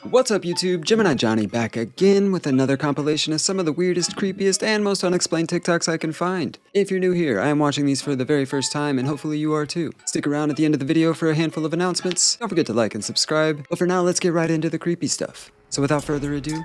What's up YouTube, Gemini Johnny back again with another compilation of some of the weirdest, creepiest, and most unexplained TikToks I can find. If you're new here, I am watching these for the very first time and hopefully you are too. Stick around at the end of the video for a handful of announcements. Don't forget to like and subscribe, but for now let's get right into the creepy stuff. So without further ado,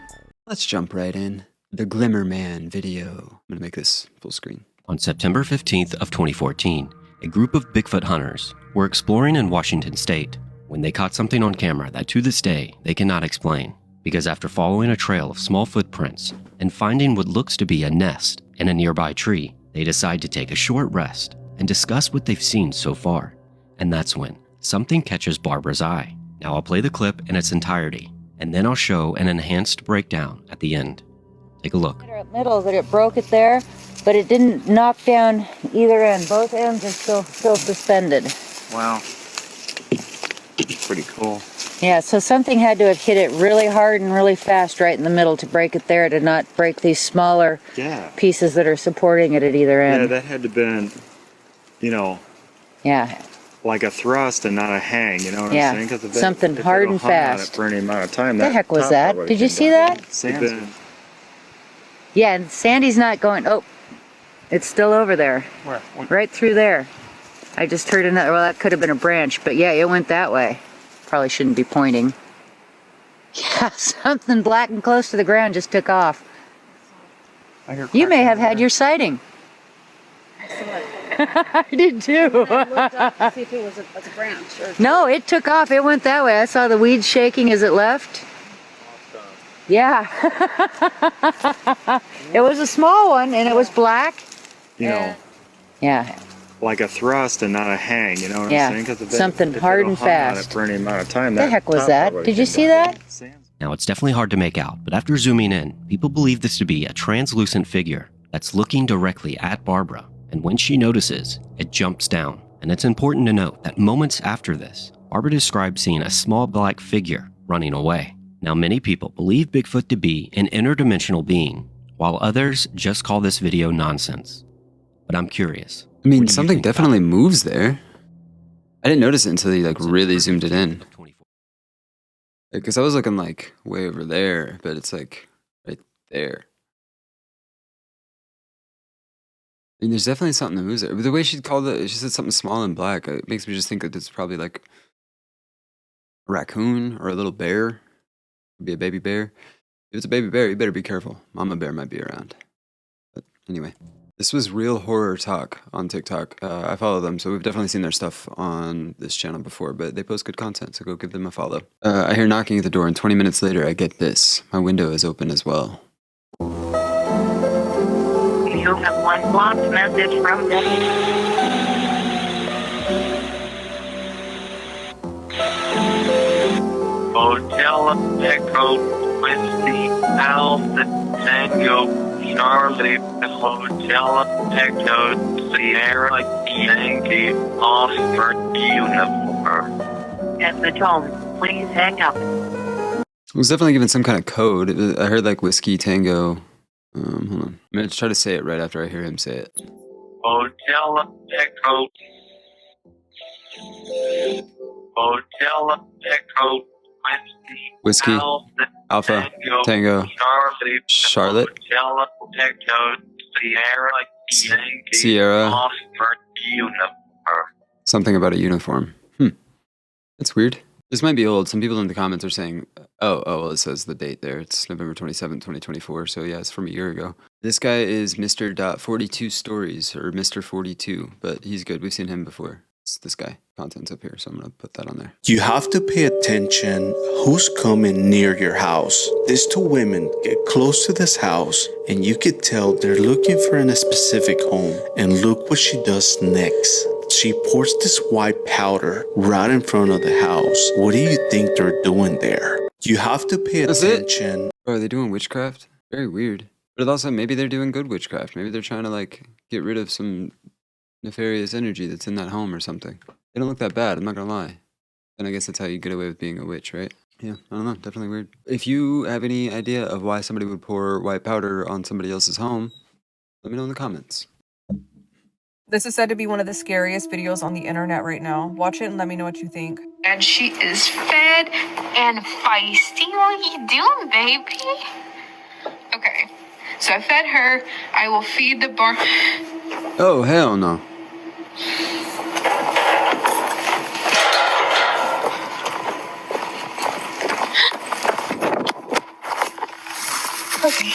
let's jump right in. The Glimmer Man video. I'm gonna make this full screen. On September 15th of 2014, a group of Bigfoot hunters were exploring in Washington state when they caught something on camera that to this day they cannot explain. Because after following a trail of small footprints and finding what looks to be a nest in a nearby tree, they decide to take a short rest and discuss what they've seen so far. And that's when something catches Barbara's eye. Now I'll play the clip in its entirety, and then I'll show an enhanced breakdown at the end. Take a look. Middle that it broke it there, but it didn't knock down either end. Both ends are still suspended. Wow. Pretty cool. Yeah, so something had to have hit it really hard and really fast right in the middle to break it there, to not break these smaller pieces that are supporting it at either end. Yeah, that had to have been, yeah, like a thrust and not a hang, you know what I'm saying? Because something hard and fast. For any amount of time. What the heck was that? Did you see that? Yeah, and Sandy's not going. Oh, it's still over there. Where? Right through there. I just heard another. Well, that could have been a branch, but yeah, it went that way. Probably shouldn't be pointing. Yeah, something black and close to the ground just took off. You may have had your sighting. I did too. I looked up to see if it was a branch. Or no, it took off. It went that way. I saw the weeds shaking as it left. Yeah. It was a small one and it was black. Yeah. Like a thrust and not a hang, you know what I'm saying? Because something hard and fast. For any amount of time. What the heck was that? Did you see that? Now it's definitely hard to make out, but after zooming in, people believe this to be a translucent figure that's looking directly at Barbara, and when she notices, it jumps down. And it's important to note that moments after this, Barbara described seeing a small black figure running away. Now many people believe Bigfoot to be an interdimensional being, while others just call this video nonsense. But I'm curious. I mean, something definitely moves there. I didn't notice it until he really zoomed it in. Because I was looking way over there, but it's right there. I mean, there's definitely something that moves there. But the way she called it, she said something small and black. It makes me just think that it's probably a raccoon or a little bear. Could be a baby bear. If it's a baby bear, you better be careful. Mama bear might be around. But anyway. This was Real Horror Talk on TikTok. I follow them, so we've definitely seen their stuff on this channel before, but they post good content, so go give them a follow. I hear knocking at the door, and 20 minutes later, I get this. My window is open as well. You have one blocked message from Jonny. Hotel Echo Whiskey Alpha Tango Charlie Hotel Echo Sierra Yankee Oxford Uniform. At the tone, please hang up. It was definitely given some kind of code. I heard Whiskey Tango. Hold on. I'm going to try to say it right after I hear him say it. Hotel Echo. Hotel Echo. Whiskey, Alpha, Tango, Charlotte, Sierra, something about a uniform. That's weird. This might be old. Some people in the comments are saying, well, it says the date there. It's November 27th, 2024. So yeah, it's from a year ago. This guy is Mr. 42 Stories, or Mr. 42, but he's good. We've seen him before. It's this guy. Content's up here, so I'm going to put that on there. You have to pay attention who's coming near your house. These two women get close to this house, and you could tell they're looking for a specific home. And look what she does next. She pours this white powder right in front of the house. What do you think they're doing there? You have to pay attention. Are they doing witchcraft? Very weird. But also, maybe they're doing good witchcraft. Maybe they're trying to, get rid of some nefarious energy that's in that home or something. They don't look that bad, I'm not gonna lie. And I guess that's how you get away with being a witch, right? Yeah, I don't know, definitely weird. If you have any idea of why somebody would pour white powder on somebody else's home, let me know in the comments. This is said to be one of the scariest videos on the internet right now. Watch it and let me know what you think. And she is fat. excited and feisty. What are you doing, baby? Okay, so I fed her. I will feed the barn. Oh, hell no. Okay.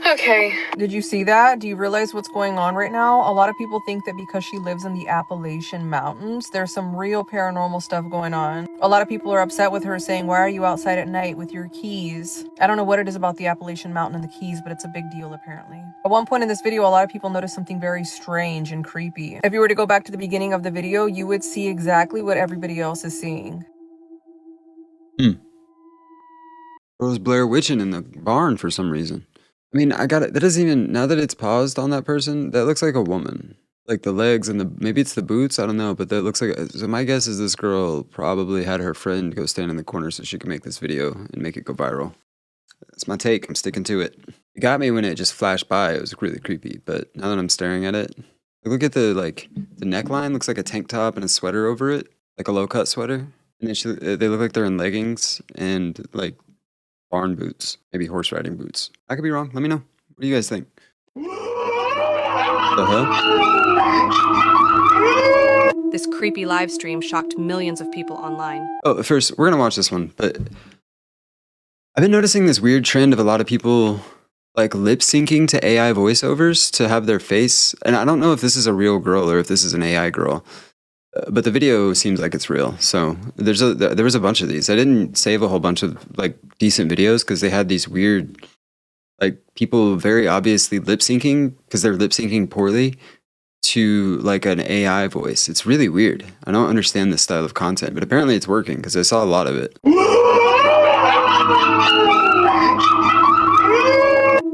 Okay. Did you see that? Do you realize what's going on right now? A lot of people think that because she lives in the Appalachian Mountains, there's some real paranormal stuff going on. A lot of people are upset with her, saying, why are you outside at night with your keys? I don't know what it is about the Appalachian Mountain and the keys, but it's a big deal apparently. At one point in this video, a lot of people noticed something very strange and creepy. If you were to go back to the beginning of the video, you would see exactly what everybody else is seeing. There was Blair Witching in the barn for some reason. I mean, I got it. That doesn't even, now that it's paused on that person, that looks like a woman. Like the legs and maybe it's the boots, I don't know, but that looks like, so my guess is this girl probably had her friend go stand in the corner so she could make this video and make it go viral. That's my take. I'm sticking to it. It got me when it just flashed by. It was really creepy, but now that I'm staring at it, look at the neckline looks like a tank top and a sweater over it, like a low cut sweater. And then they look like they're in leggings and like barn boots, maybe horse riding boots. I could be wrong. Let me know. What do you guys think? The hell? This creepy live stream shocked millions of people online. Oh, first, we're gonna watch this one, but I've been noticing this weird trend of a lot of people like lip syncing to AI voiceovers to have their face, and I don't know if this is a real girl or if this is an AI girl, but the video seems like it's real. So there was a bunch of these. I didn't save a whole bunch of like decent videos because they had these weird, like people very obviously lip syncing because they're lip syncing poorly to like an AI voice. It's really weird. I don't understand this style of content, but apparently it's working because I saw a lot of it.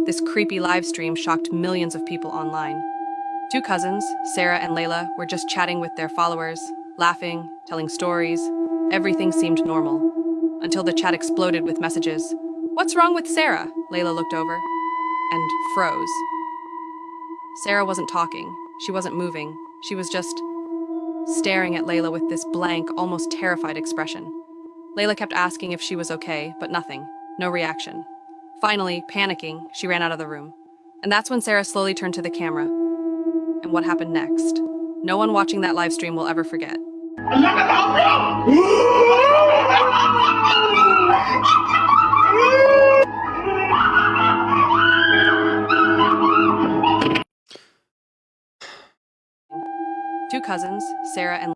This creepy live stream shocked millions of people online. Two cousins, Sarah and Layla, were just chatting with their followers, laughing, telling stories. Everything seemed normal. Until the chat exploded with messages. "What's wrong with Sarah?" Layla looked over and froze. Sarah wasn't talking. She wasn't moving. She was just staring at Layla with this blank, almost terrified expression. Layla kept asking if she was okay, but nothing. No reaction. Finally, panicking, she ran out of the room. And that's when Sarah slowly turned to the camera. And what happened next? No one watching that live stream will ever forget. Two cousins, Sarah and...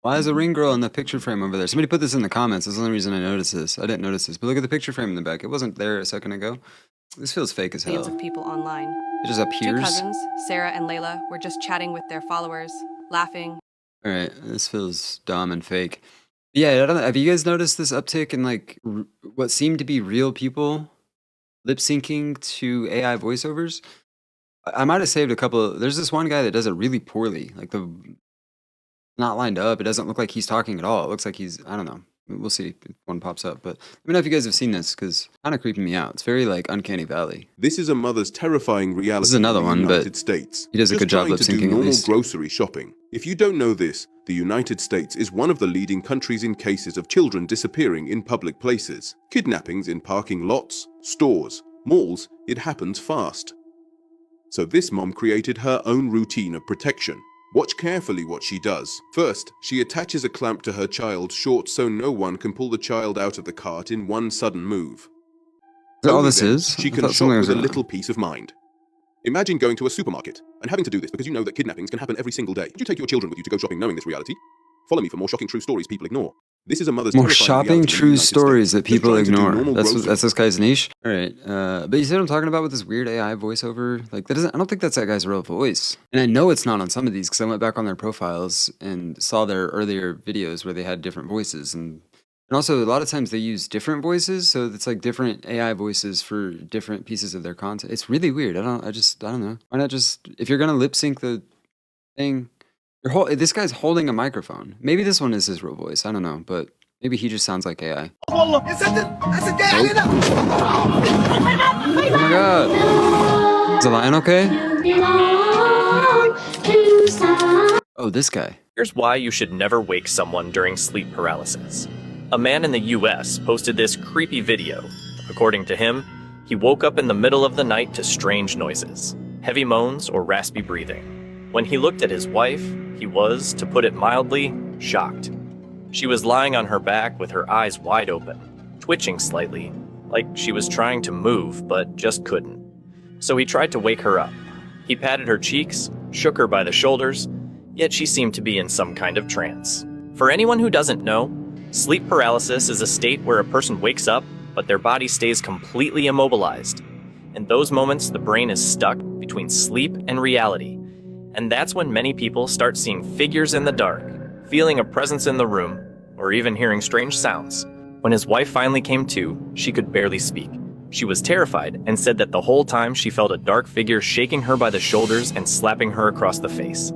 Why is a ring girl in the picture frame over there? Somebody put this in the comments. That's the only reason I noticed this. I didn't notice this, but look at the picture frame in the back. It wasn't there a second ago. This feels fake as hell. Millions of people online. It just appears. Two cousins, Sarah and Layla, were just chatting with their followers, laughing. All right, this feels dumb and fake. Yeah, I don't know. Have you guys noticed this uptick in like what seem to be real people lip syncing to AI voiceovers? I might have saved a couple. There's this one guy that does it really poorly. Like the not lined up. It doesn't look like he's talking at all. It looks like he's, I don't know. We'll see if one pops up. But let me know if you guys have seen this because it's kind of creeping me out. It's very like Uncanny Valley. This is a mother's terrifying reality. This is another one, in the United but States. he does a good job lip Just trying syncing to do at normal least. grocery shopping. If you don't know this, the United States is one of the leading countries in cases of children disappearing in public places. Kidnappings in parking lots, stores, malls, it happens fast. So this mom created her own routine of protection. Watch carefully what she does. First, she attaches a clamp to her child's shorts so no one can pull the child out of the cart in one sudden move. Is that all Only this then, is? She can shop with a little peace of mind. Imagine going to a supermarket and having to do this because you know that kidnappings can happen every single day. Would you take your children with you to go shopping knowing this reality? Follow me for more shocking true stories people ignore. This is a mother's More terrifying shopping reality in the true United stories States. that Just people trying to do ignore. normal grocery That's this guy's niche. All right, but you see what I'm talking about with this weird AI voiceover? Like that doesn't. I don't think that's that guy's real voice, and I know it's not on some of these because I went back on their profiles and saw their earlier videos where they had different voices, and also a lot of times they use different voices, so it's like different AI voices for different pieces of their content. It's really weird. I don't know. Why not just if you're gonna lip sync the thing? This guy's holding a microphone. Maybe this one is his real voice. I don't know, but Maybe he just sounds like AI. Nope. Oh my god. Is the lion okay? Oh, this guy. Here's why you should never wake someone during sleep paralysis. A man in the US posted this creepy video. According to him, he woke up in the middle of the night to strange noises, heavy moans or raspy breathing. When he looked at his wife, he was, to put it mildly, shocked. She was lying on her back with her eyes wide open, twitching slightly, like she was trying to move but just couldn't. So he tried to wake her up. He patted her cheeks, shook her by the shoulders, yet she seemed to be in some kind of trance. For anyone who doesn't know, sleep paralysis is a state where a person wakes up, but their body stays completely immobilized. In those moments, the brain is stuck between sleep and reality. And that's when many people start seeing figures in the dark, feeling a presence in the room, or even hearing strange sounds. When his wife finally came to, she could barely speak. She was terrified and said that the whole time she felt a dark figure shaking her by the shoulders and slapping her across the face.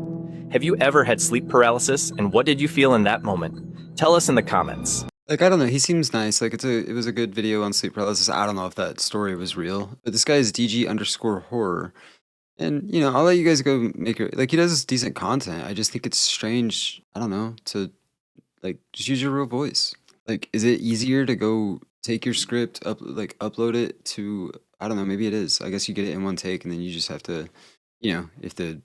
Have you ever had sleep paralysis, and what did you feel in that moment? Tell us in the comments. Like, I don't know, he seems nice. Like, it was a good video on sleep paralysis. I don't know if that story was real. But this guy is DG_horror. And, you know, I'll let you guys go make it. Like, he does decent content. I just think it's strange, I don't know, to, like, just use your real voice. Like, is it easier to go take your script, upload it to, I don't know, maybe it is. I guess you get it in one take, and then you just have to, you know, if the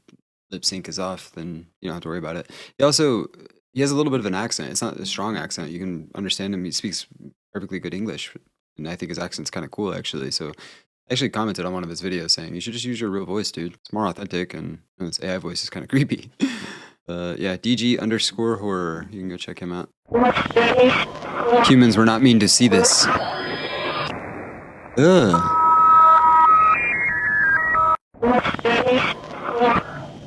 lip sync is off, then you don't have to worry about it. He has a little bit of an accent. It's not a strong accent. You can understand him. He speaks perfectly good English, and I think his accent's kind of cool, actually. So I actually commented on one of his videos saying, you should just use your real voice, dude. It's more authentic, and his AI voice is kind of creepy. Yeah, DG_horror. You can go check him out. Humans were not mean to see this. Ugh.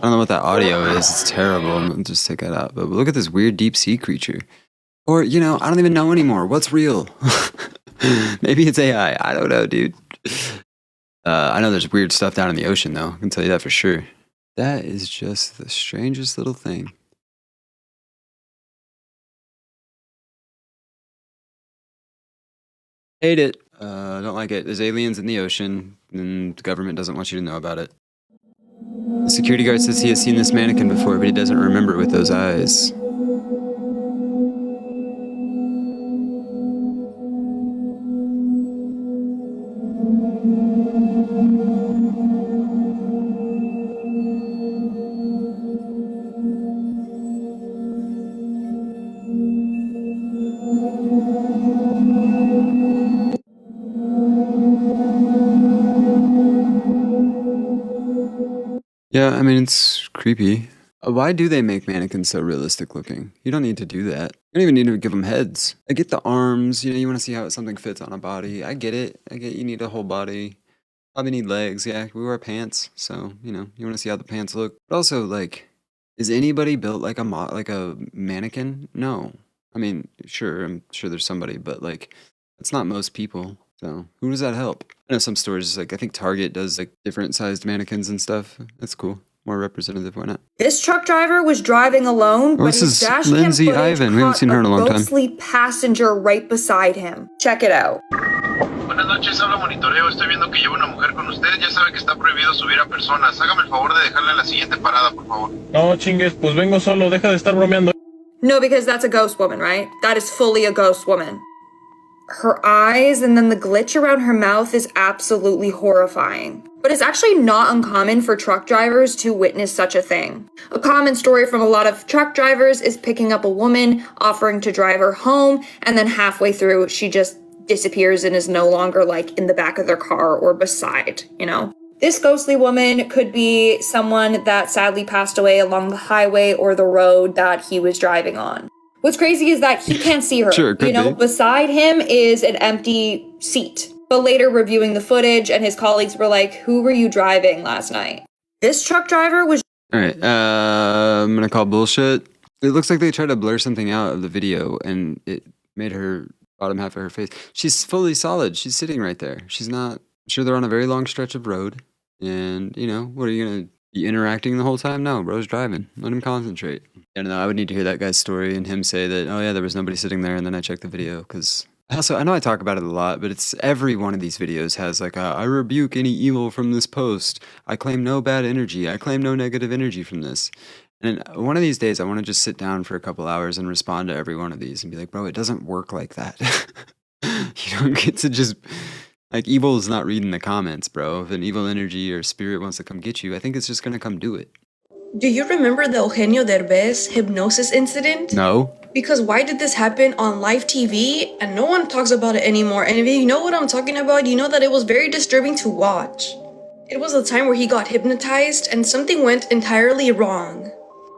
I don't know what that audio is. It's terrible. I'm gonna just take that out. But look at this weird deep sea creature. Or, you know, I don't even know anymore. What's real? Maybe it's AI. I don't know, dude. I know there's weird stuff down in the ocean, though. I can tell you that for sure. That is just the strangest little thing. Hate it. Don't like it. There's aliens in the ocean, and the government doesn't want you to know about it. The security guard says he has seen this mannequin before, but he doesn't remember it with those eyes. Yeah, I mean, it's creepy. Why do they make mannequins so realistic looking? You don't need to do that. You don't even need to give them heads. I get the arms, you know, you want to see how something fits on a body. I get it. I get you need a whole body. Probably need legs, yeah. We wear pants, so, you know, you want to see how the pants look. But also, like, is anybody built like a mannequin? No. I mean, sure, I'm sure there's somebody, but, like, that's not most people. So who does that help? I know some stores, like I think Target does like different sized mannequins and stuff. That's cool. More representative, why not? This truck driver was driving alone, but his dash cam Lindsay footage Ivan. We haven't seen her in a long time. ghostly passenger right beside him. Check it out. Buenas noches, habla monitoreo. Estoy viendo que lleva una mujer con usted. Ya sabe que está prohibido subir a personas. Hágame el favor de dejarla en la siguiente parada, por favor. No, chingues, pues vengo solo. Deja de estar bromeando. No, because that's a ghost woman, right? That is fully a ghost woman. Her eyes and then the glitch around her mouth is absolutely horrifying. But it's actually not uncommon for truck drivers to witness such a thing. A common story from a lot of truck drivers is picking up a woman, offering to drive her home, and then halfway through, she just disappears and is no longer like in the back of their car or beside, you know? This ghostly woman could be someone that sadly passed away along the highway or the road that he was driving on. What's crazy is that he can't see her. Sure, you know, beside him is an empty seat. But later reviewing the footage and his colleagues were like, who were you driving last night? This truck driver was... All right, I'm gonna call bullshit. It looks like they tried to blur something out of the video and it made her bottom half of her face. She's fully solid. She's sitting right there. She's not... I'm sure they're on a very long stretch of road. And, you know, what are you gonna You interacting the whole time? No, bro's driving. Let him concentrate. I don't know. I would need to hear that guy's story and him say that, oh yeah, there was nobody sitting there, and then I checked the video because. Also, I know I talk about it a lot, but it's every one of these videos has like, I rebuke any evil from this post. I claim no bad energy. I claim no negative energy from this. And one of these days, I want to just sit down for a couple hours and respond to every one of these and be like, bro, it doesn't work like that. You don't get to just, like, evil is not reading the comments, bro. If an evil energy or spirit wants to come get you, I think it's just going to come do it. Do you remember the Eugenio Derbez hypnosis incident? No. Because why did this happen on live TV and no one talks about it anymore? And if you know what I'm talking about, you know that it was very disturbing to watch. It was a time where he got hypnotized and something went entirely wrong.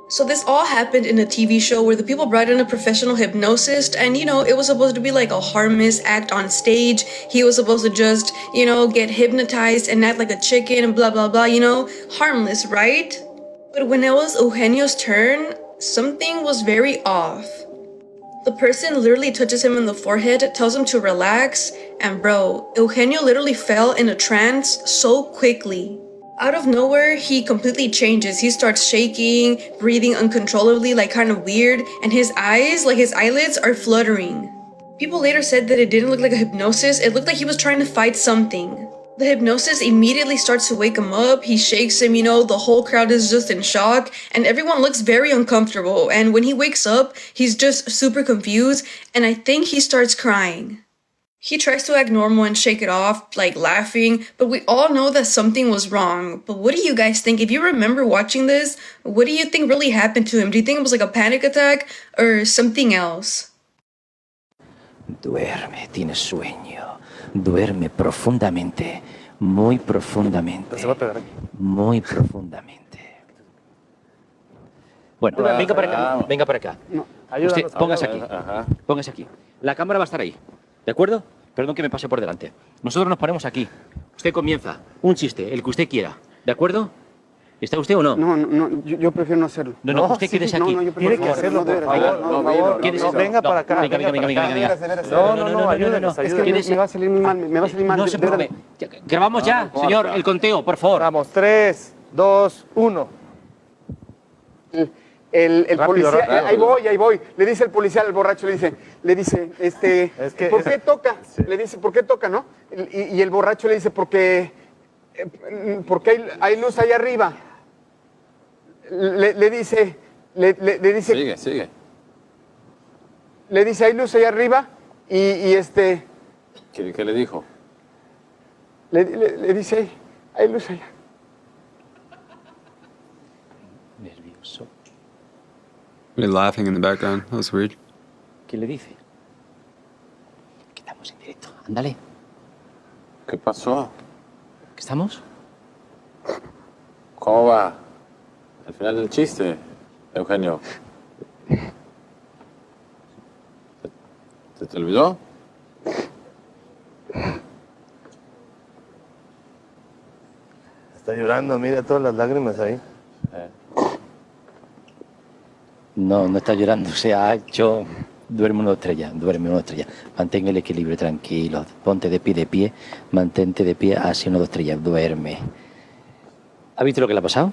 So this all happened in a TV show where the people brought in a professional hypnosist and, you know, it was supposed to be like a harmless act on stage. He was supposed to just, you know, get hypnotized and act like a chicken and blah, blah, blah, you know, harmless, right? But when it was Eugenio's turn, something was very off. The person literally touches him on the forehead, tells him to relax, and bro, Eugenio literally fell in a trance so quickly. Out of nowhere, he completely changes. He starts shaking, breathing uncontrollably, like kind of weird, and his eyes, like his eyelids, are fluttering. People later said that it didn't look like a hypnosis, it looked like he was trying to fight something. The hypnosis immediately starts to wake him up, he shakes him, you know, the whole crowd is just in shock, and everyone looks very uncomfortable, and when he wakes up, he's just super confused, and I think he starts crying. He tries to act normal and shake it off, like laughing, but we all know that something was wrong. But what do you guys think? If you remember watching this, what do you think really happened to him? Do you think it was like a panic attack or something else? Duerme, tienes sueño. Duerme profundamente, muy profundamente. Muy profundamente. Bueno, venga para acá, venga para acá. Usted, póngase aquí, póngase aquí. La cámara va a estar ahí. ¿De acuerdo? Perdón que me pase por delante. Nosotros nos ponemos aquí. Usted comienza. Un chiste, el que usted quiera. ¿De acuerdo? ¿Está usted o no? No, yo prefiero no hacerlo. No, usted quédese aquí. No, yo prefiero Tiene que hacerlo, por favor. Venga para acá. Venga. No, ayúdenos. Es que me va a salir muy mal, No se preocupe. Grabamos ya, señor, el conteo, por favor. Vamos, 3, 2, 1. El policía, ahí voy. Le dice el policía al borracho, le dice, ¿por qué toca? Sí. Le dice, ¿por qué toca, no? Y el borracho le dice, porque hay luz allá arriba. Le dice. Sigue. Le dice, hay luz allá arriba y ¿Qué le dijo? Le dice, hay luz allá. Nervioso. They're laughing in the background. That was weird. ¿Qué le dice? Que estamos en directo. Ándale. ¿Qué pasó? ¿Qué estamos? ¿Cómo va? Al final del chiste, Eugenio. ¿Se te olvidó? Está llorando, mira todas las lágrimas ahí. No está llorando, o sea, yo duerme una estrella. Mantén el equilibrio, tranquilo. Ponte de pie, mantente de pie, así 1, 2 estrellas, duerme. ¿Ha visto lo que le ha pasado?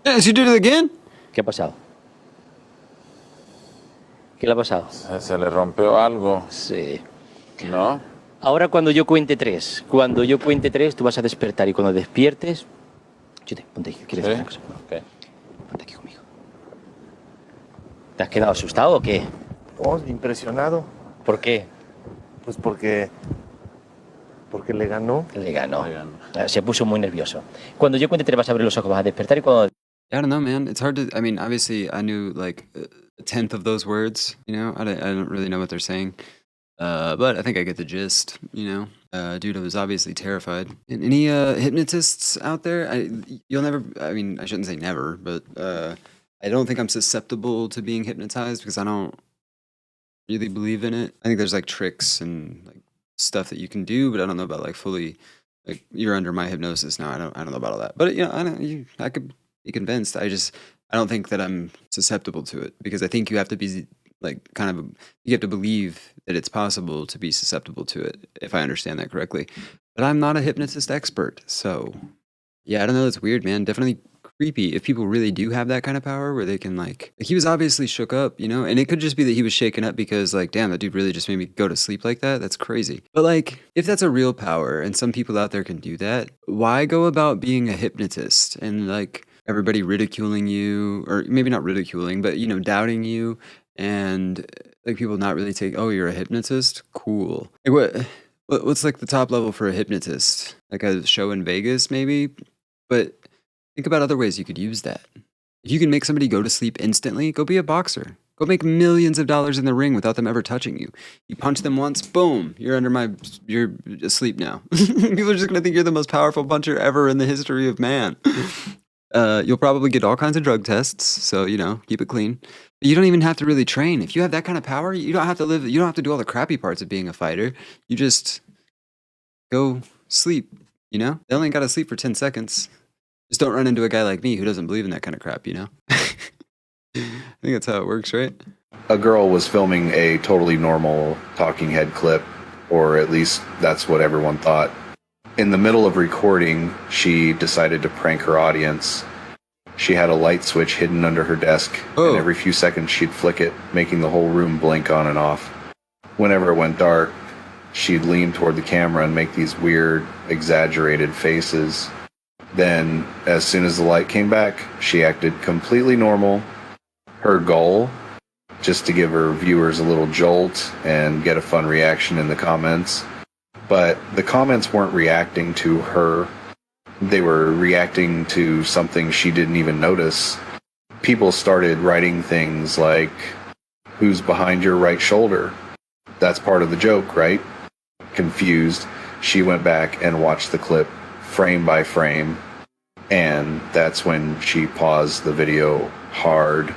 Yes, you did it again? ¿Qué ha pasado? ¿Qué le ha pasado? Se le rompió algo. Sí. ¿No? Ahora cuando yo cuente 3, tú vas a despertar y cuando despiertes... Chute, ponte aquí, ¿quieres decir una cosa? Okay. Ponte aquí conmigo. ¿Te has quedado asustado o qué? Oh, impresionado. ¿Por qué? Pues porque le ganó. Le ganó. Se puso muy nervioso. Cuando yo cuente 3 vas a abrir los ojos, vas a despertar y cuando... I don't know, man. It's hard to. I mean, obviously, I knew like a tenth of those words. You know, I don't really know what they're saying, but I think I get the gist. You know, dude, I was obviously terrified. And any hypnotists out there? You'll never. I mean, I shouldn't say never, but I don't think I'm susceptible to being hypnotized because I don't really believe in it. I think there's like tricks and like stuff that you can do, but I don't know about like fully. Like you're under my hypnosis now. I don't know about all that, but you know, I could be convinced. I don't think that I'm susceptible to it because I think you have to be like you have to believe that it's possible to be susceptible to it, if I understand that correctly. But I'm not a hypnotist expert, so yeah, I don't know. It's weird, man. Definitely creepy if people really do have that kind of power where they can like he was obviously shook up, you know, and it could just be that he was shaken up because like, damn, that dude really just made me go to sleep like that. That's crazy. But like, if that's a real power and some people out there can do that, why go about being a hypnotist and like everybody ridiculing you, or maybe not ridiculing, but you know, doubting you, and like people not really take, oh, you're a hypnotist? Cool. Like what's like the top level for a hypnotist? Like a show in Vegas, maybe? But think about other ways you could use that. If you can make somebody go to sleep instantly, go be a boxer. Go make millions of dollars in the ring without them ever touching you. You punch them once, boom, you're asleep now. People are just gonna think you're the most powerful puncher ever in the history of man. You'll probably get all kinds of drug tests, so you know, keep it clean. But you don't even have to really train. If you have that kind of power, you don't have to do all the crappy parts of being a fighter. You just go sleep, you know? They only gotta sleep for 10 seconds. Just don't run into a guy like me who doesn't believe in that kind of crap, you know? I think that's how it works, right? A girl was filming a totally normal talking head clip, or at least that's what everyone thought. In the middle of recording, she decided to prank her audience. She had a light switch hidden under her desk, and every few seconds she'd flick it, making the whole room blink on and off. Whenever it went dark, she'd lean toward the camera and make these weird, exaggerated faces. Then, as soon as the light came back, she acted completely normal. Her goal, just to give her viewers a little jolt and get a fun reaction in the comments. But the comments weren't reacting to her. They were reacting to something she didn't even notice. People started writing things like, "Who's behind your right shoulder? That's part of the joke, right?" Confused, she went back and watched the clip frame by frame, and that's when she paused the video hard,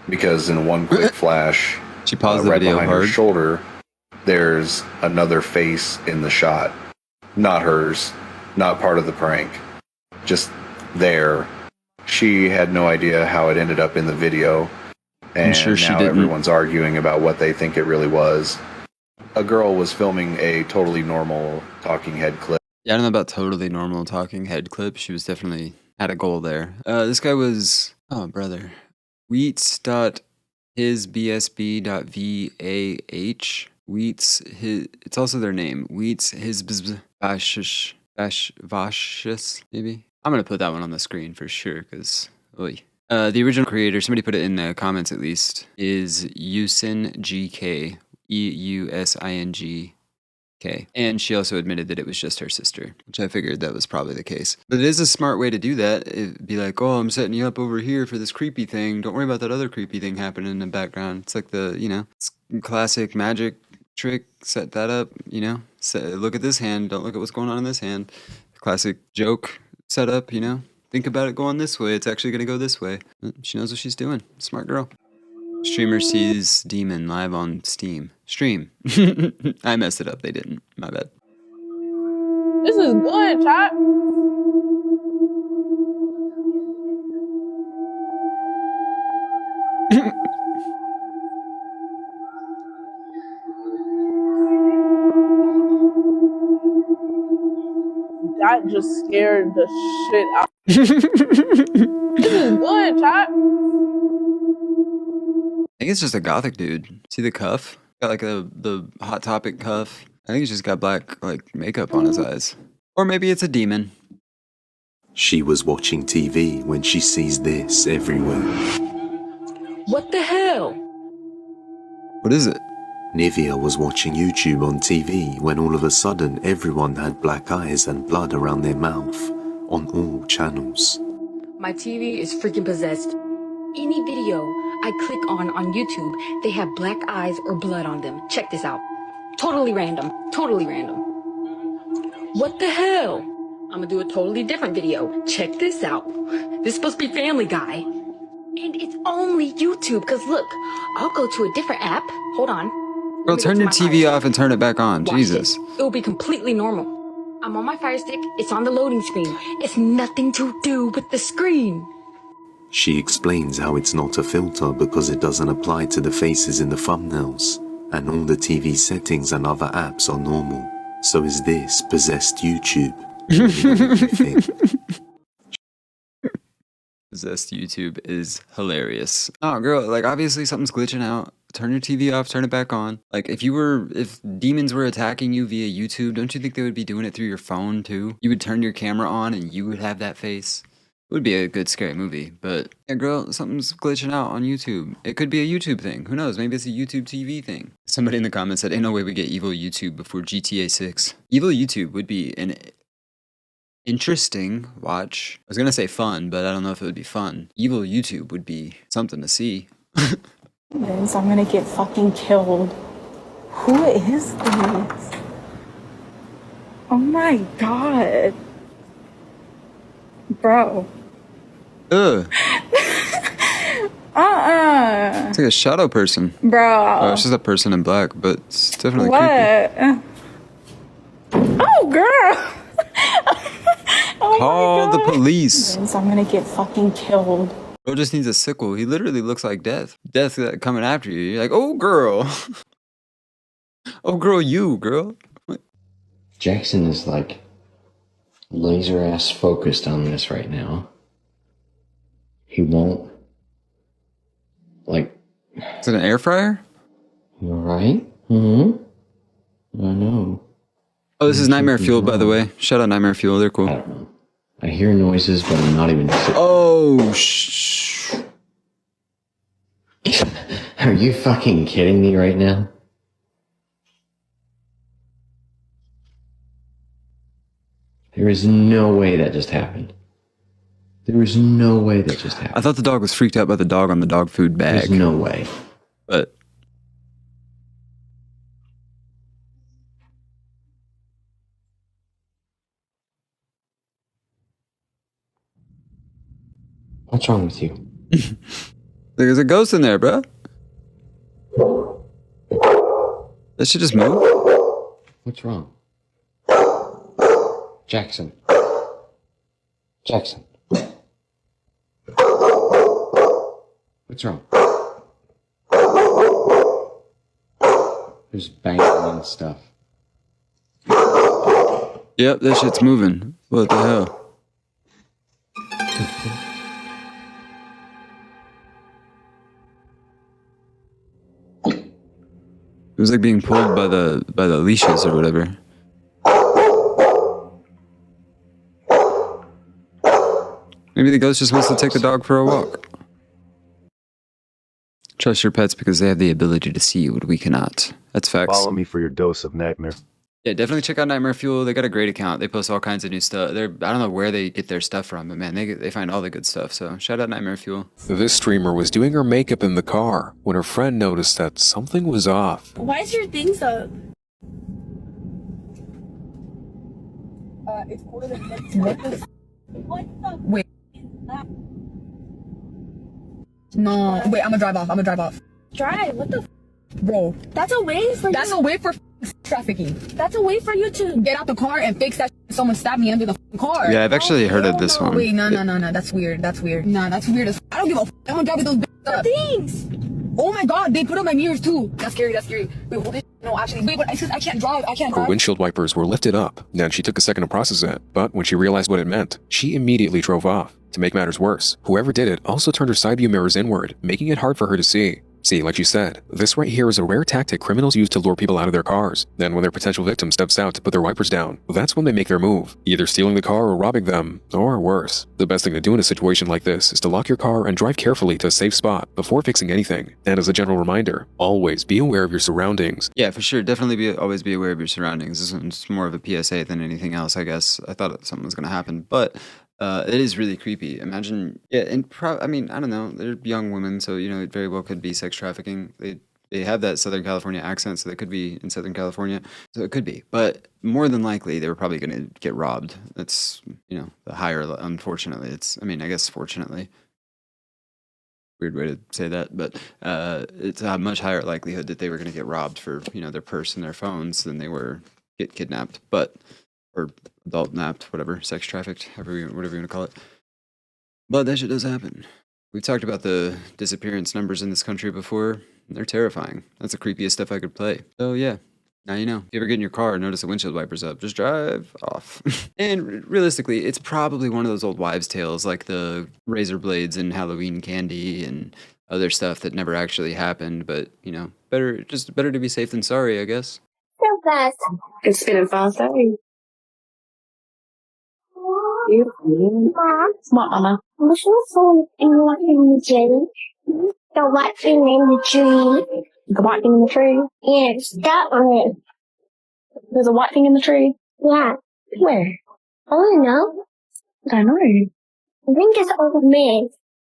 because in one quick flash, she paused the right video behind hard. her shoulder, there's another face in the shot. Not hers, not part of the prank, just there. She had no idea how it ended up in the video, and I'm sure she now didn't. everyone's arguing about what they think it really was. A girl was filming a totally normal talking head clip. Yeah, I don't know about totally normal talking head clip. She was definitely had a goal there. This guy was, oh brother, wheats.hisbsb.vah. Wheats, it's also their name. Wheats, his vashus, maybe? I'm going to put that one on the screen for sure, because, the original creator, somebody put it in the comments at least, is Eusin GK, EUSING. Okay. And she also admitted that it was just her sister, which I figured that was probably the case. But it is a smart way to do that. It'd be like, oh, I'm setting you up over here for this creepy thing. Don't worry about that other creepy thing happening in the background. It's like the, you know, classic magic trick. Set that up, you know. Look at this hand. Don't look at what's going on in this hand. Classic joke setup, you know. Think about it going this way. It's actually going to go this way. She knows what she's doing. Smart girl. Streamer sees demon live on Steam. Stream. I messed it up. They didn't. My bad. This is good, chat. That just scared the shit out. This is good, chat. I think it's just a gothic dude. See the cuff? Got like the Hot Topic cuff. I think he's just got black like makeup on his eyes. Or maybe it's a demon. She was watching TV when she sees this everywhere. What the hell? What is it? Nivea was watching YouTube on TV when all of a sudden everyone had black eyes and blood around their mouth on all channels. My TV is freaking possessed. Any video I click on YouTube, they have black eyes or blood on them. Check this out. Totally random. Totally random. What the hell? I'm gonna do a totally different video. Check this out. This is supposed to be Family Guy. And it's only YouTube, because look, I'll go to a different app. Hold on. Girl, turn your TV off and turn it back on. Jesus. It will be completely normal. I'm on my Fire Stick. It's on the loading screen. It's nothing to do with the screen. She explains how it's not a filter because it doesn't apply to the faces in the thumbnails, and all the TV settings and other apps are normal. So is this possessed YouTube? Possessed YouTube is hilarious. Oh, girl, like obviously something's glitching out. Turn your TV off, turn it back on. Like if demons were attacking you via YouTube, don't you think they would be doing it through your phone too? You would turn your camera on and you would have that face. It would be a good scary movie, but yeah, girl, something's glitching out on YouTube. It could be a YouTube thing. Who knows? Maybe it's a YouTube TV thing. Somebody in the comments said, ain't no way we get evil YouTube before GTA 6. Evil YouTube would be an interesting watch. I was gonna say fun, but I don't know if it would be fun. Evil YouTube would be something to see. I'm gonna get fucking killed. Who is this? Oh my god. Bro. Ugh. It's like a shadow person. Bro. Oh, it's just a person in black, but it's definitely what? creepy. Oh, girl. Oh Call the police. I'm gonna get fucking killed. Bro just needs a sickle. He literally looks like death. Death coming after you. You're like, oh, girl. Oh, girl, you, girl. What? Jackson is like laser ass focused on this right now. He won't like. Is it an air fryer? You alright? Mm-hmm. I know. Oh, this is Nightmare Fuel, by the way. Shout out Nightmare Fuel. They're cool. I don't know. I hear noises, but I'm not even. Oh, shh. Are you fucking kidding me right now? There is no way that just happened. There is no way that just happened. I thought the dog was freaked out by the dog on the dog food bag. There's no way. But what's wrong with you? There's a ghost in there, bro. That should just move. What's wrong? Jackson. Jackson. What's wrong? There's banging and stuff. Yep, that shit's moving. What the hell? It was like being pulled by the leashes or whatever. Maybe the ghost just wants to take the dog for a walk. Trust your pets because they have the ability to see what we cannot. That's facts. Follow me for your dose of nightmare. Yeah, definitely check out Nightmare Fuel. They got a great account. They post all kinds of new stuff. I don't know where they get their stuff from, but man, they find all the good stuff. So shout out Nightmare Fuel. This streamer was doing her makeup in the car when her friend noticed that something was off. Why is your things up? It's quarter to what the wait. No, wait, I'm gonna drive off. Drive, what the Bro, that's a way for that's you. a way for trafficking. That's a way for you to Get out the car and fix that. Someone stabbed me under the car. Yeah, I've actually heard of this one. Wait, no, that's weird. Nah, that's weird as I don't give a I'm gonna drive with those the things. Oh my god, they put on my mirrors too. That's scary. Wait, hold it. No, actually, wait, but I can't drive. Her windshield wipers were lifted up, and she took a second to process it. But when she realized what it meant, she immediately drove off. To make matters worse, whoever did it also turned her side view mirrors inward, making it hard for her to see. See, like you said, this right here is a rare tactic criminals use to lure people out of their cars. Then when their potential victim steps out to put their wipers down, that's when they make their move, either stealing the car or robbing them, or worse. The best thing to do in a situation like this is to lock your car and drive carefully to a safe spot before fixing anything. And as a general reminder, always be aware of your surroundings. Yeah, for sure. Definitely always be aware of your surroundings. This one's more of a PSA than anything else, I guess. I thought something was going to happen, but it is really creepy. Imagine, yeah, and I mean, I don't know. They're young women, so you know, it very well could be sex trafficking. They have that Southern California accent, so they could be in Southern California. So it could be, but more than likely, they were probably going to get robbed. That's the higher. Unfortunately, I mean, I guess fortunately. Weird way to say that, but it's a much higher likelihood that they were going to get robbed for their purse and their phones than they were get kidnapped, or adult napped, whatever, sex trafficked, whatever you want to call it. But that shit does happen. We've talked about the disappearance numbers in this country before. They're terrifying. That's the creepiest stuff I could play. So yeah, Now you know. If you ever get in your car and notice the windshield wipers up, just drive off. And realistically, it's probably one of those old wives' tales like the razor blades and Halloween candy and other stuff that never actually happened. But, you know, better to be safe than sorry, I guess. So fast. It's spinning fast, eh? You, Mom. What, Mama? What's your phone in the tree? The white thing in the tree. The white thing in the tree? Yes, that one. There's a white thing in the tree? Yeah. Where? I don't know. I don't know. I think it's old man.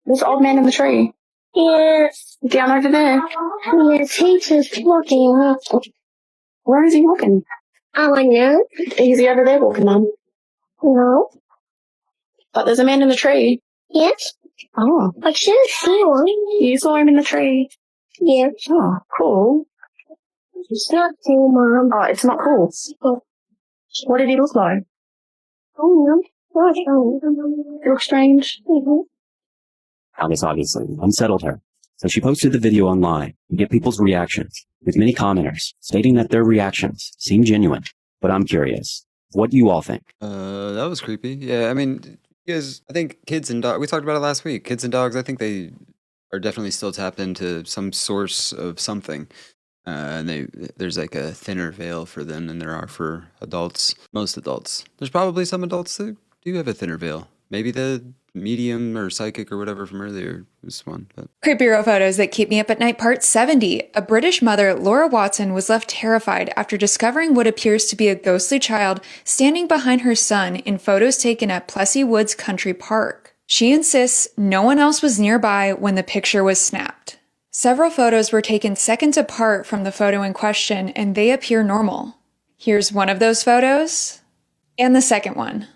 There's an old man in the tree? Yes. Down over there? Yes, he's just walking. Where is he walking? I don't know. Is he over there walking, Mum? No. But there's a man in the tree. Yes. Oh. I should see one. You saw him in the tree? Yes. Oh, cool. It's not cool, Mom. Oh, it's not cool. Oh. What did he look like? Oh, no. It looks strange. Now, this obviously unsettled her, so she posted the video online to get people's reactions, with many commenters stating that their reactions seem genuine. But I'm curious, what do you all think? That was creepy. Yeah, I mean, you guys, I think kids and dogs, we talked about it last week. Kids and dogs, I think they are definitely still tapped into some source of something. And there's like a thinner veil for them than there are for adults. Most adults. There's probably some adults that do have a thinner veil. Maybe the medium or psychic or whatever from earlier was one. But. Creepy Real Photos That Keep Me Up at Night Part 70. A British mother, Laura Watson, was left terrified after discovering what appears to be a ghostly child standing behind her son in photos taken at Plessy Woods Country Park. She insists no one else was nearby when the picture was snapped. Several photos were taken seconds apart from the photo in question, and they appear normal. Here's one of those photos, and the second one.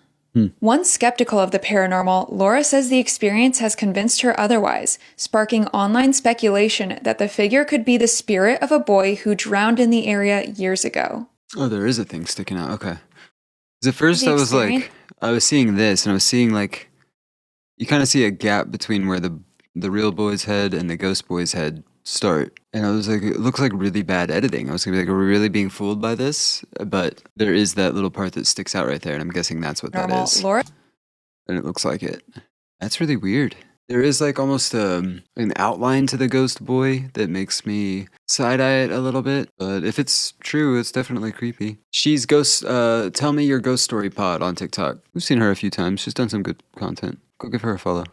Once skeptical of the paranormal, Laura says the experience has convinced her otherwise, sparking online speculation that the figure could be the spirit of a boy who drowned in the area years ago. Oh, there is a thing sticking out. Okay. 'Cause at first I was seeing this, and I was seeing like, you kind of see a gap between where the real boy's head and the ghost boy's head start. And I was like, it looks like really bad editing. I was gonna be like, are we really being fooled by this? But there is that little part that sticks out right there, and I'm guessing that's what that is. Laura? And it looks like it. That's really weird. There is like almost an outline to the ghost boy that makes me side-eye it a little bit. But if it's true, it's definitely creepy. She's Tell Me Your Ghost Story Pod on TikTok. We've seen her a few times. She's done some good content. Go give her a follow.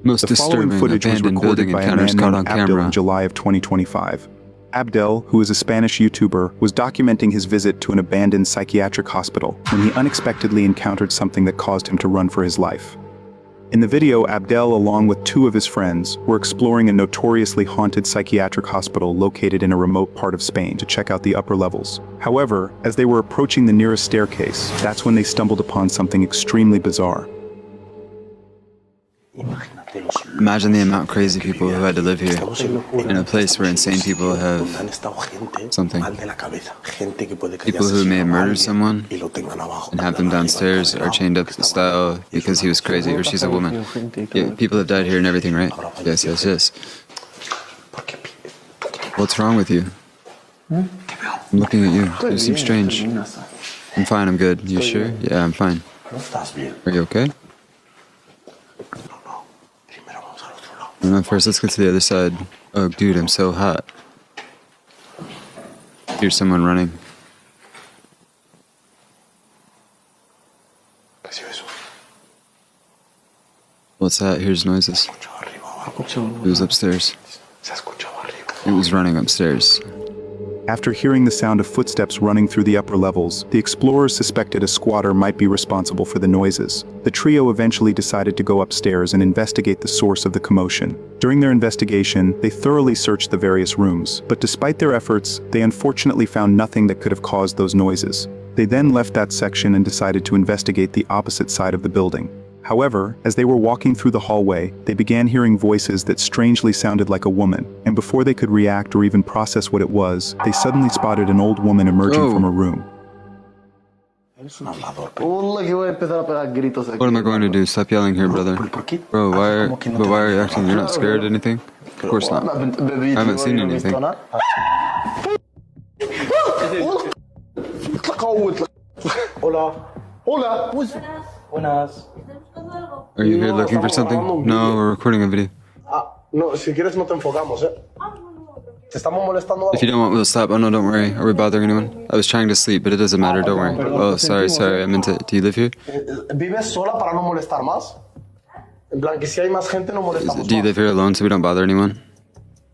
Most the following disturbing footage was abandoned recorded building by a encounters man caught named on Abdel camera. in July of 2025. Abdel, who is a Spanish YouTuber, was documenting his visit to an abandoned psychiatric hospital when he unexpectedly encountered something that caused him to run for his life. In the video, Abdel, along with two of his friends, were exploring a notoriously haunted psychiatric hospital located in a remote part of Spain to check out the upper levels. However, as they were approaching the nearest staircase, that's when they stumbled upon something extremely bizarre. Imagine the amount of crazy people who had to live here in a place where insane people have something. People who may have murdered someone and have them downstairs are chained up style because he was crazy or she's a woman. Yeah, people have died here and everything, right? Yes, yes, yes. What's wrong with you? I'm looking at you. You seem strange. I'm fine, I'm good. You sure? Yeah, I'm fine. Are you okay? No, first let's get to the other side. Oh, dude, I'm so hot. Here's someone running. What's that? Here's noises. It was upstairs. It was running upstairs. After hearing the sound of footsteps running through the upper levels, the explorers suspected a squatter might be responsible for the noises. The trio eventually decided to go upstairs and investigate the source of the commotion. During their investigation, they thoroughly searched the various rooms, but despite their efforts, they unfortunately found nothing that could have caused those noises. They then left that section and decided to investigate the opposite side of the building. However, as they were walking through the hallway, they began hearing voices that strangely sounded like a woman, and before they could react or even process what it was, they suddenly spotted an old woman emerging from a room. What am I going to do? Stop yelling here, brother. Bro, why are you acting? You're not scared of anything? Of course not. I haven't seen anything. Hola. Hola. Buenas. Are you here looking for something? No, we're recording a video. No, si quieres no te enfocamos, ¿eh? Te estamos molestando. If you don't want, we'll stop. Oh no, don't worry. Are we bothering anyone? I was trying to sleep, but it doesn't matter. Don't worry. Oh, sorry. I meant it. Do you live here? ¿Vives sola para no molestar más? En plan, que si hay más gente no molestamos Do you live here alone so we don't bother anyone?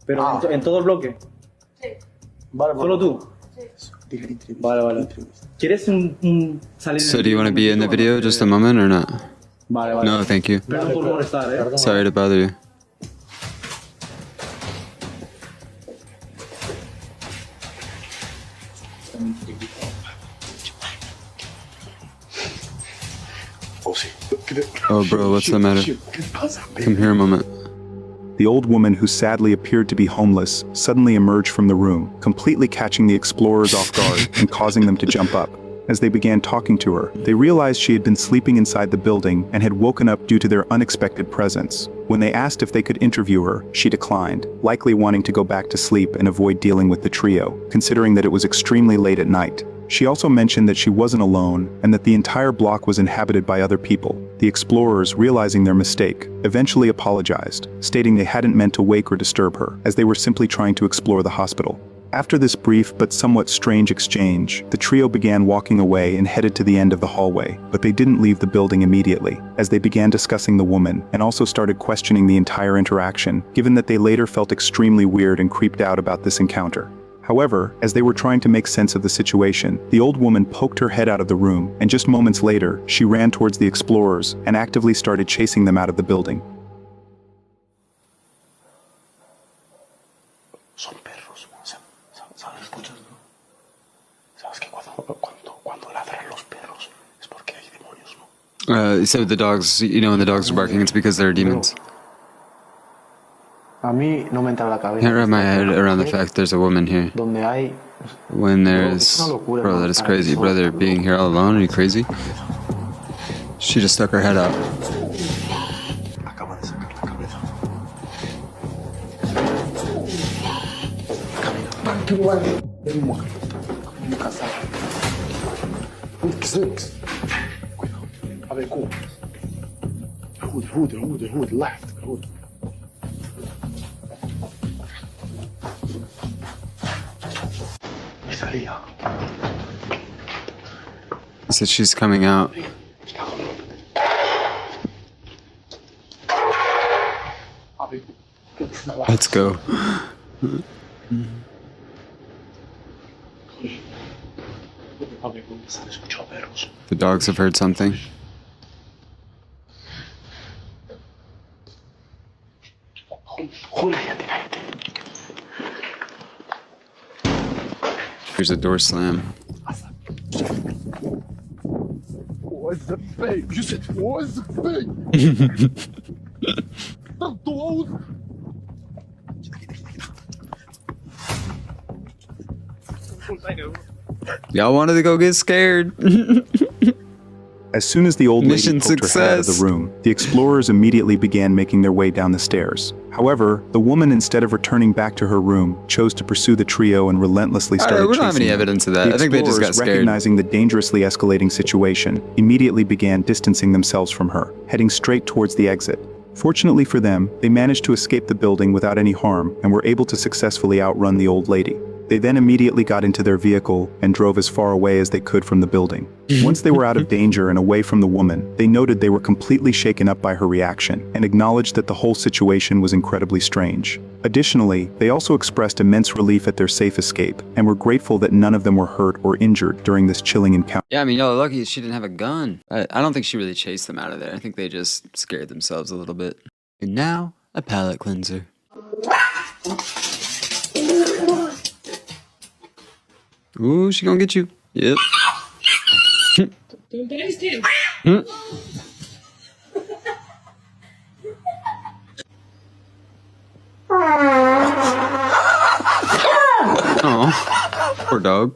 Pero en todo el bloque. Vale, ¿Solo tú? Vale. ¿Quieres salir? So do you want to be in the video just a moment or not? Vale. No, thank you. Perdón por molestar, ¿eh? Sorry to bother you. Oh, bro, what's the matter? Come here a moment. The old woman, who sadly appeared to be homeless, suddenly emerged from the room, completely catching the explorers off guard and causing them to jump up. As they began talking to her, they realized she had been sleeping inside the building and had woken up due to their unexpected presence. When they asked if they could interview her, she declined, likely wanting to go back to sleep and avoid dealing with the trio, considering that it was extremely late at night. She also mentioned that she wasn't alone and that the entire block was inhabited by other people. The explorers, realizing their mistake, eventually apologized, stating they hadn't meant to wake or disturb her, as they were simply trying to explore the hospital. After this brief but somewhat strange exchange, the trio began walking away and headed to the end of the hallway, but they didn't leave the building immediately, as they began discussing the woman and also started questioning the entire interaction, given that they later felt extremely weird and creeped out about this encounter. However, as they were trying to make sense of the situation, the old woman poked her head out of the room, and just moments later, she ran towards the explorers and actively started chasing them out of the building. Son perros. ¿Sabes? Escuchas, ¿no? ¿Sabes que cuando ladran los perros es porque hay demonios, no? So the dogs, when the dogs are barking, it's because there are demons. A mí no me entra la cabeza. Can't wrap my head around the fact there's a woman here. When there's... Bro, that is crazy. Brother, being here all alone, are you crazy? She just stuck her head out. Hood, left. He said she's coming out. Let's go. The dogs have heard something. Here's a door slam. What's the fake? You said, what's the fake? Y'all wanted to go get scared. As soon as the old lady Mission poked her head out of the room, the explorers immediately began making their way down the stairs. However, the woman, instead of returning back to her room, chose to pursue the trio and relentlessly started we don't have chasing any them. evidence of that. The I think they just got explorers, scared. recognizing the dangerously escalating situation, immediately began distancing themselves from her, heading straight towards the exit. Fortunately for them, they managed to escape the building without any harm and were able to successfully outrun the old lady. They then immediately got into their vehicle and drove as far away as they could from the building. Once they were out of danger and away from the woman, they noted they were completely shaken up by her reaction and acknowledged that the whole situation was incredibly strange. Additionally, they also expressed immense relief at their safe escape and were grateful that none of them were hurt or injured during this chilling encounter. Yeah, I mean, y'all are lucky she didn't have a gun. I don't think she really chased them out of there. I think they just scared themselves a little bit. And now, a palate cleanser. Ooh, she gonna get you. Yep. Oh, poor dog.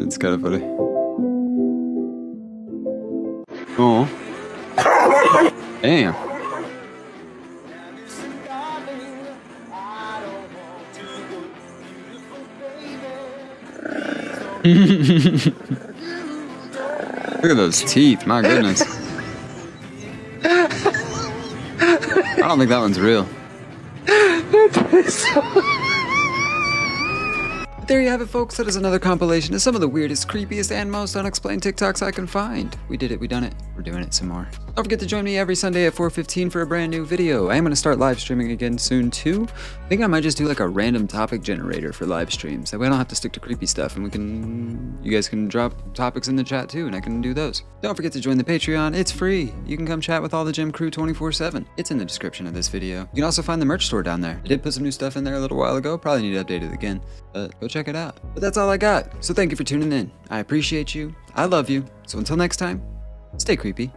It's kind of funny. Oh. Damn. Look at those teeth, my goodness. I don't think that one's real. There you have it, folks. That is another compilation of some of the weirdest, creepiest, and most unexplained TikToks I can find. We did it, we done it, we're doing it some more. Don't forget to join me every Sunday at 4:15 for a brand new video. I am going to start live streaming again soon too. I think I might just do like a random topic generator for live streams. That way I don't have to stick to creepy stuff, and you guys can drop topics in the chat too, and I can do those. Don't forget to join the Patreon. It's free. You can come chat with all the gym crew 24/7. It's in the description of this video. You can also find the merch store down there. I did put some new stuff in there a little while ago. Probably need to update it again, but go check it out. But that's all I got. So thank you for tuning in. I appreciate you. I love you. So until next time, stay creepy.